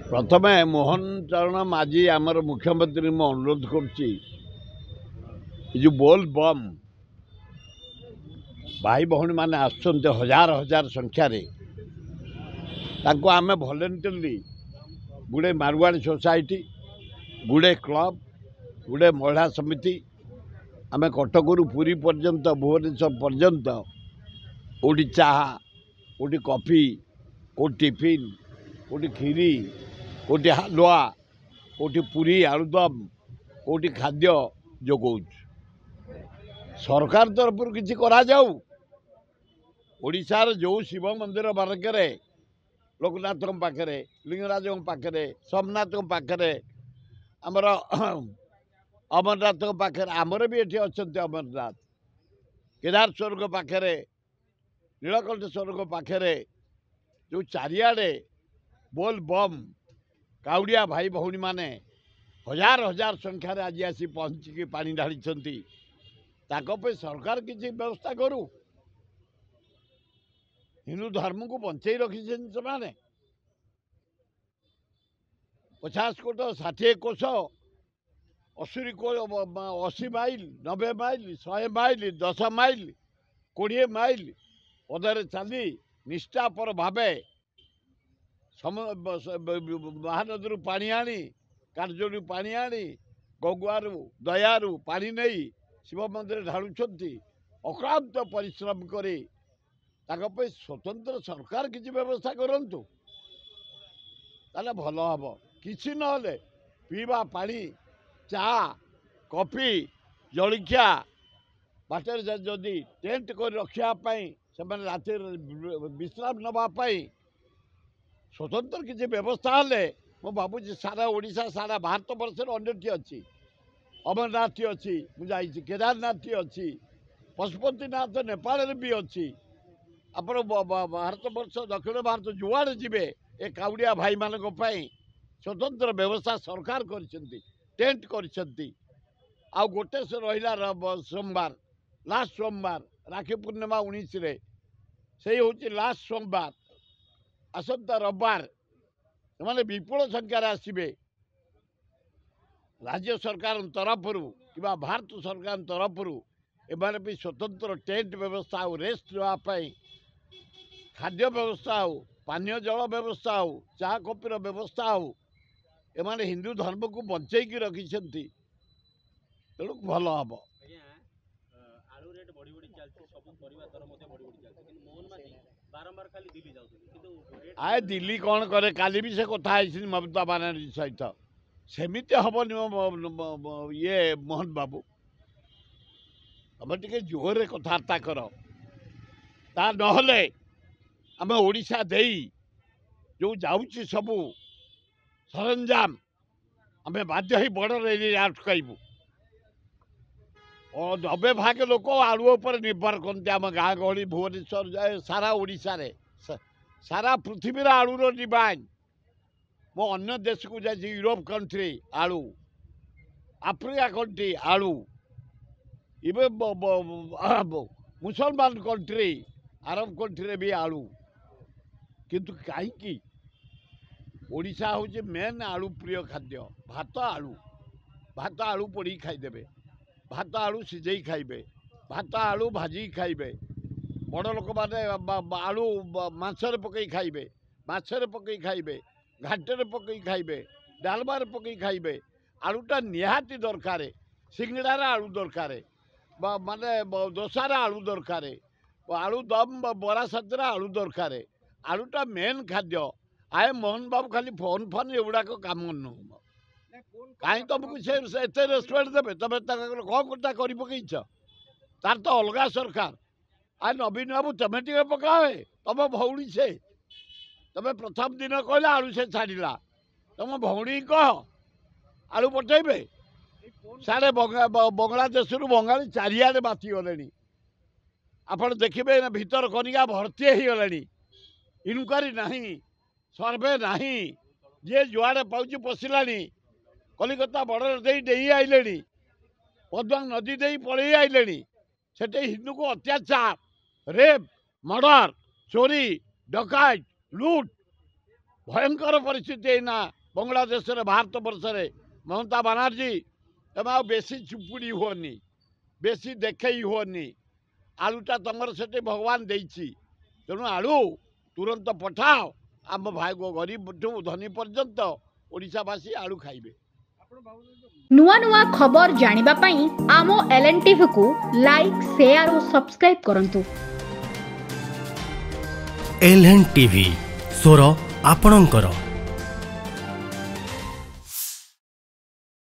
प्रथमे मोहन चरण माझी आमर मुख्यमंत्री मु अनुरोध करुच्ची जो बोल बम भाई भौणी मैंने आसुँच हजार हजार संख्यार आम भलेंटियरली गुड़े मारवाड़ी सोसाइटी गुड़े क्लब गुड़े महिला समिति आम कटकू पुरी पर्यंत भुवनेश्वर पर्यंत कौटी चाह कौटी कॉफी कौटी टिफिन कौटी खीरी कौटी हलुआ कौटी पूरी आलुदम कौटी खाद्य जोगाऊ सरकार तरफ किसी करा जाऊ ओडिशार जो शिव मंदिर मार्गे लोकनाथ पाखे लिंगराज पाखे सोमनाथ पाखे आमर अमरनाथ पाखे आमर भी ये अच्छा अमरनाथ केदारेश्वर पाखे नीलकंठेश्वर पाखे जो चारिआडे बोल बम काउड़िया भाई भौणी माने हजार हजार संख्यार आज आसी पहुँचिकी पानी ढाली सरकार किसी व्यवस्था करू हिंदू धर्म को बंचाई रखी से 50 कोट 60 कोश 80 mile 90 mile 100 mile 10 mile 20 mile पदरे चली निष्ठापर भावे महानदी पानी आनी कार्जू पानी आनी गगुआरू दयारू पानी नहीं शिव मंदिर ढालुंट अक्लांत परिश्रम करी स्वतंत्र सरकार किसी व्यवस्था करूँ ताले भल हम किसी ना पीवा पानी चा कॉफी जलिखिया बाटर जदि टेंट कर रखापी से रात विश्राम नापी स्वतंत्र किसी व्यवस्था हेले मु भावुँ सारा ओडिशा सारा भारत वर्ष अनेक अच्छी अमरनाथ अच्छी मुझे केदारनाथ अच्छी पशुपतिनाथ नेपाल भी अच्छी आप भारत वर्ष दक्षिण भारत जुआड़े जी ए काउड़िया भाई मान स्वतंत्र व्यवस्था सरकार टेंट कर गोटे से रहा सोमवार लास्ट सोमवार राखी पूर्णिमा 19 से हूँ लास्ट सोमवार आसंता रविवार से विपुल संख्यार आसवे राज्य सरकार तरफ कि भारत सरकार तरफ एमाने भी स्वतंत्र टेंट व्यवस्था हो रेस्ट नापी खाद्य व्यवस्था हो पानीय जल व्यवस्था हो चा कॉफीर व्यवस्था हो एमाने हिंदू धर्म को बंचेकी रखी तेणु भल हम आए दिल्ली कौन करे काली भी से कथा ममता बनर्जी सहित सेमिति हेनी ये मोहन बाबू तुम टे जोर कथबार्ता कर ता नहले आम ओडिशा देई जो जाऊँगी सबू सरंजाम आम बाध्य बॉर्डर एरिया अटकबू और 90 भाग लोक आलू पर निर्भर करते आम गाँ गहली भुवनेश्वर सारा ओडिशा रे सारा पृथ्वी आलूर डिमांड मो अन्य देश को जाए यूरोप कंट्री आलू आफ्रिका कंट्री आलू इवे मुसलमान कंट्री अरब कंट्री भी आलू किंतु कहीं ओडिशा हूँ मेन आलू प्रिय खाद्य भात आलू पोड़ी खाईदे भात आलू सिझे खाइबे भात आलू भाजी खाइबे बड़ लोक मैंने आलू मांसरे पकई खाइबे माछरे पकई खाइबे घाटे पकई खाइबे डालमार पकई खाइबे आलूटा निहाती दरकार सिंगड़ार आलू दरकार माने दोसार आलू दरकार आलू दम बरा साथी आलू दरकार आलूटा मेन खाद्य आए मोहन बाबू खाली फोन फोन एगुड़ाक कम नुह कहीं तुमको से रेस्पेक्ट देवे तुम कौन कटा कर पकईच तार तो अलग सरकार आ नवीन बाबू तुम टे पकाए तुम भौणी से तुम प्रथम दिन कहला आलू से छाड़ा तुम भौणी कह आलू पठेबे साढ़े बांग्लादेश बंगाली चारिआडे बाती गले आप देखिए भीतर कनिका भर्ती हो गले इनक्वारी नहीं सर्वे नहीं जे जुआड़े पाँच पशिला कलिकता बॉर्डर दे डेई आइले पद्मांग नदी दे पलि आइले से हिंदू को अत्याचार रेप मर्डर चोरी डकायत लुट भयंकर परिस्थिति एना बांग्लादेश भारत वर्ष ममता बानार्जी तुम आ बेसी चुपुड़ी हुअनी बेसी देखई हुअनी आलूटा तुमर से भगवान देछि तेणु आलू तुरंत पठाओ आम भाई गरीब धनी पर्यंत ओडिशावासी आलू खाइबे। नुआ नुआ खबर जानिबा पई आम LNTV को लाइक शेयर और सब्सक्राइब करंतु। LNTV स्वर आपणंकर।